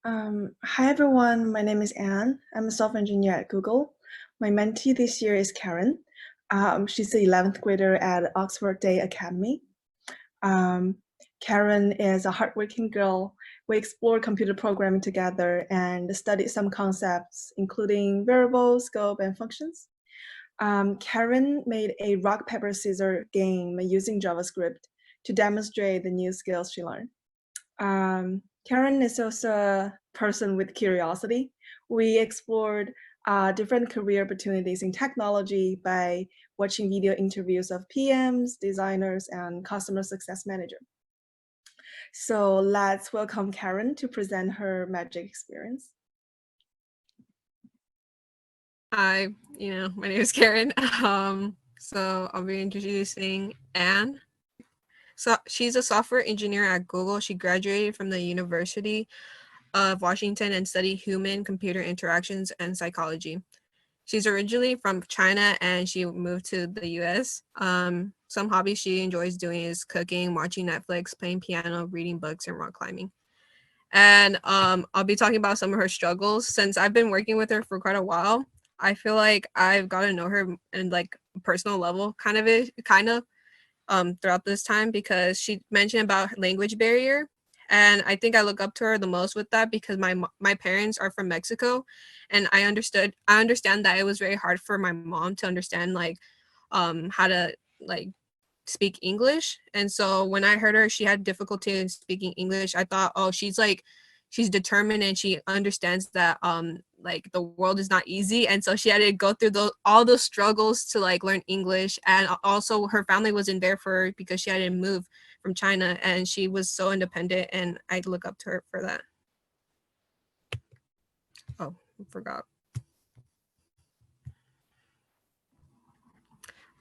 Hi everyone, my name is Anne. I'm a software engineer at Google. My mentee this year is Karen. She's the 11th grader at Oxford Day Academy. Karen is a hardworking girl. We explored computer programming together and studied some concepts, including variables, scope, and functions. Karen made a rock, paper, scissors game using JavaScript to demonstrate the new skills she learned. Karen is also a person with curiosity. We explored different career opportunities in technology by watching video interviews of PMs, designers, and customer success manager. So let's welcome Karen to present her magic experience. Hi, my name is Karen. So I'll be introducing Anne. So she's a software engineer at Google. She graduated from the University of Washington and studied human computer interactions and psychology. She's originally from China and she moved to the US. Some hobbies she enjoys doing is cooking, watching Netflix, playing piano, reading books, and rock climbing. And I'll be talking about some of her struggles. Since I've been working with her for quite a while, I feel like I've got to know her in like a personal level throughout this time, because she mentioned about language barrier. And I think I look up to her the most with that because my parents are from Mexico, and I understand that it was very hard for my mom to understand how to like speak English. And so when I heard her she had difficulty in speaking English, I thought, oh, she's determined and she understands that like the world is not easy, and so she had to go through all those struggles to like learn English. And also her family wasn't there for her because she had to move from China, and she was so independent, and I look up to her for that. Oh, I forgot.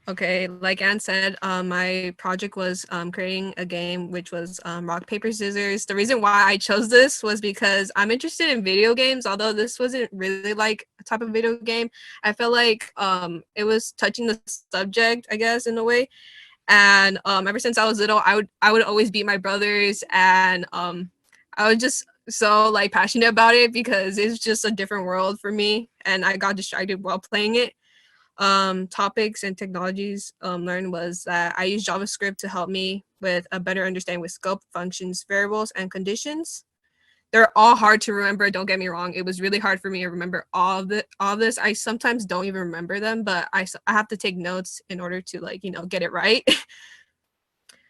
Okay, like Anne said, my project was creating a game which was rock, paper, scissors. The reason why I chose this was because I'm interested in video games, although this wasn't really like a type of video game. I felt like it was touching the subject, I guess, in a way. And ever since I was little, I would always beat my brothers, and I was just so like passionate about it because it's just a different world for me, and I got distracted while playing it. Topics and technologies learned was that I use JavaScript to help me with a better understanding with scope, functions, variables, and conditions. They're all hard to remember, don't get me wrong. It was really hard for me to remember all of this. I sometimes don't even remember them, but I have to take notes in order to get it right.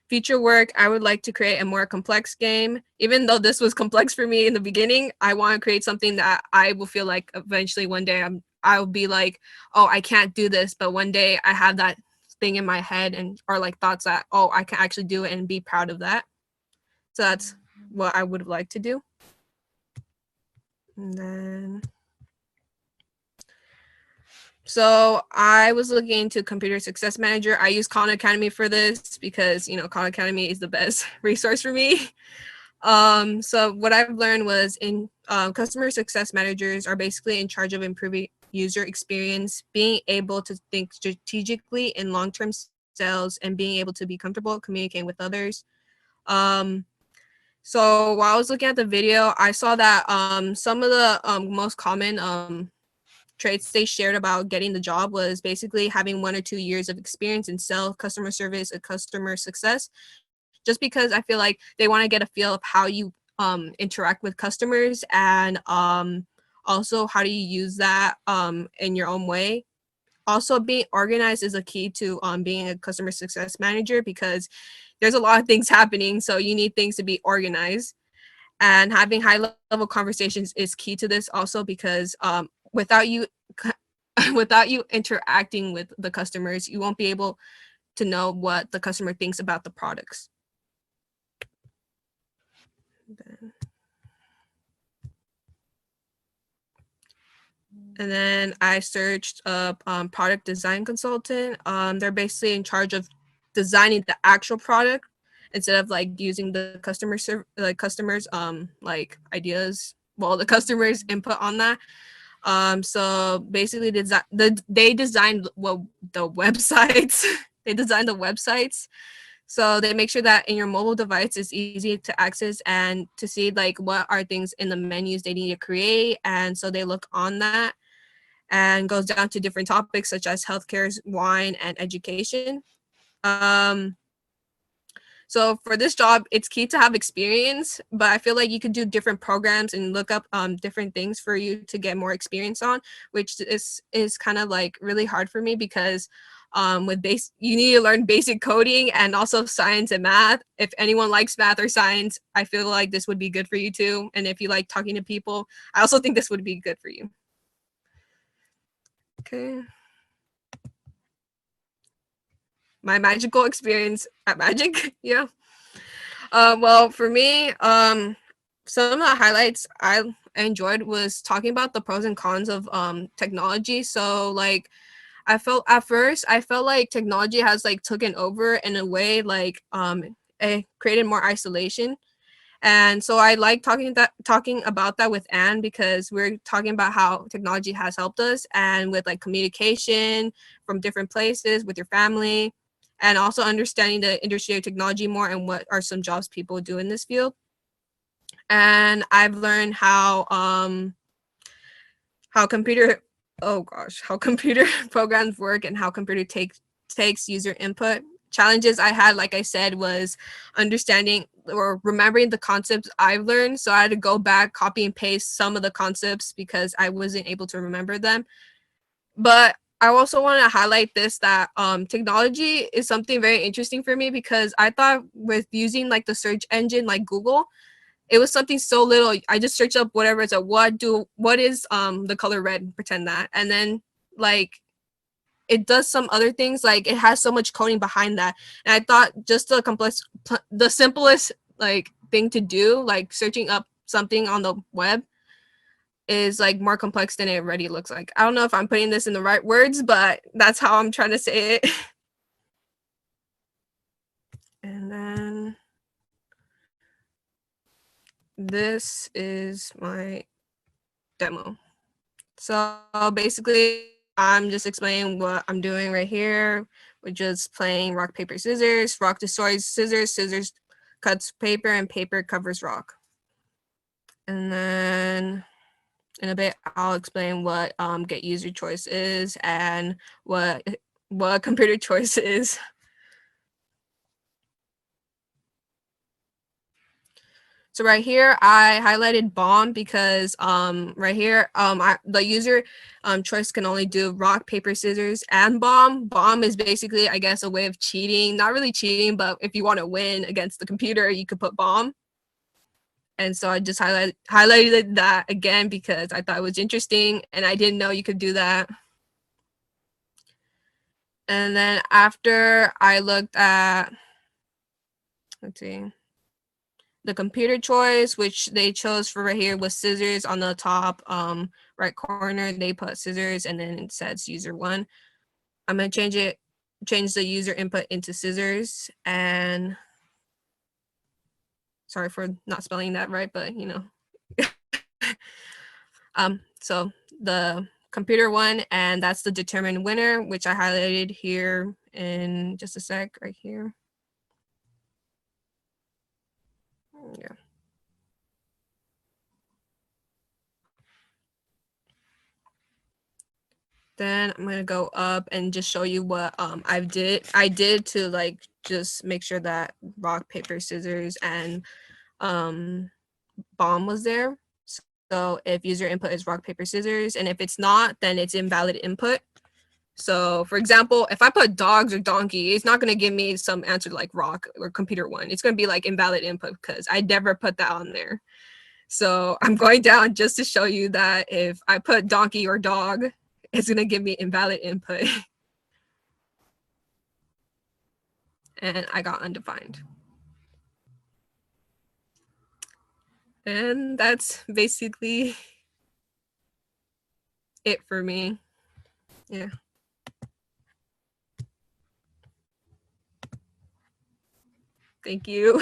Future work, I would like to create a more complex game. Even though this was complex for me in the beginning, I want to create something that I will feel like eventually one day I'll be like, oh, I can't do this, but one day I have that thing in my head and or like thoughts that, oh, I can actually do it and be proud of that. So that's what I would like to do. And then so I was looking into computer success manager. I use Khan Academy for this because Khan Academy is the best resource for me. So what I've learned was in customer success managers are basically in charge of improving user experience, being able to think strategically in long-term sales, and being able to be comfortable communicating with others. So while I was looking at the video, I saw that some of the most common traits they shared about getting the job was basically having 1 or 2 years of experience in sales, customer service, and customer success. Just because I feel like they want to get a feel of how you interact with customers, and also how do you use that in your own way. Also, being organized is a key to being a customer success manager because there's a lot of things happening, so you need things to be organized. And having high level conversations is key to this also because without you without you interacting with the customers, you won't be able to know what the customer thinks about the products. And then I searched up product design consultant. They're basically in charge of designing the actual product instead of like using the customers like ideas. Well, the customers' input on that. So basically, they designed the websites. They designed the websites. So they make sure that in your mobile device it's easy to access and to see like what are things in the menus they need to create. And so they look on that and goes down to different topics such as healthcare, wine, and education. Um, so for this job, it's key to have experience, but I feel like you could do different programs and look up different things for you to get more experience on, which is kind of like really hard for me because you need to learn basic coding and also science and math. If anyone likes math or science, I feel like this would be good for you too. And if you like talking to people, I also think this would be good for you. Okay. My magical experience at Magic, yeah. Well, for me, some of the highlights I enjoyed was talking about the pros and cons of technology. So like at first I felt like technology has like taken over in a way like it created more isolation. And so I like talking about that with Anne because we're talking about how technology has helped us and with like communication from different places with your family and also understanding the industry of technology more and what are some jobs people do in this field. And I've learned how computer how computer programs work and how computer takes user input. Challenges I had, like I said, was understanding or remembering the concepts I've learned. So I had to go back, copy and paste some of the concepts because I wasn't able to remember them. But I also want to highlight this that technology is something very interesting for me because I thought with using like the search engine like Google, it was something so little. I just searched up whatever. It's like what is the color red? Pretend that, and then like it does some other things. Like it has so much coding behind that, and I thought just the simplest like thing to do, like searching up something on the web, is like more complex than it already looks like. I don't know if I'm putting this in the right words, but that's how I'm trying to say it. And then this is my demo. So basically, I'm just explaining what I'm doing right here. We're just playing rock, paper, scissors. Rock destroys scissors, scissors cuts paper, and paper covers rock. And then in a bit, I'll explain what get user choice is and what computer choice is. So right here, I highlighted bomb because right here, the user choice can only do rock, paper, scissors, and bomb. Bomb is basically, I guess, a way of cheating. Not really cheating, but if you want to win against the computer, you could put bomb. And so I just highlighted that again because I thought it was interesting and I didn't know you could do that. And then after I looked at, let's see, the computer choice, which they chose for right here was scissors on the top right corner. They put scissors and then it says user one. I'm gonna change the user input into scissors, and sorry for not spelling that right, but you know. So the computer one, and that's the determined winner, which I highlighted here in just a sec right here. Yeah. Then I'm gonna go up and just show you what I did to like just make sure that rock, paper, scissors, and bomb was there. So if user input is rock, paper, scissors, and if it's not, then it's invalid input. So for example, if I put dogs or donkey, it's not gonna give me some answer like rock or computer one. It's gonna be like invalid input because I never put that on there. So I'm going down just to show you that if I put donkey or dog, it's gonna give me invalid input. And I got undefined. And that's basically it for me. Yeah. Thank you.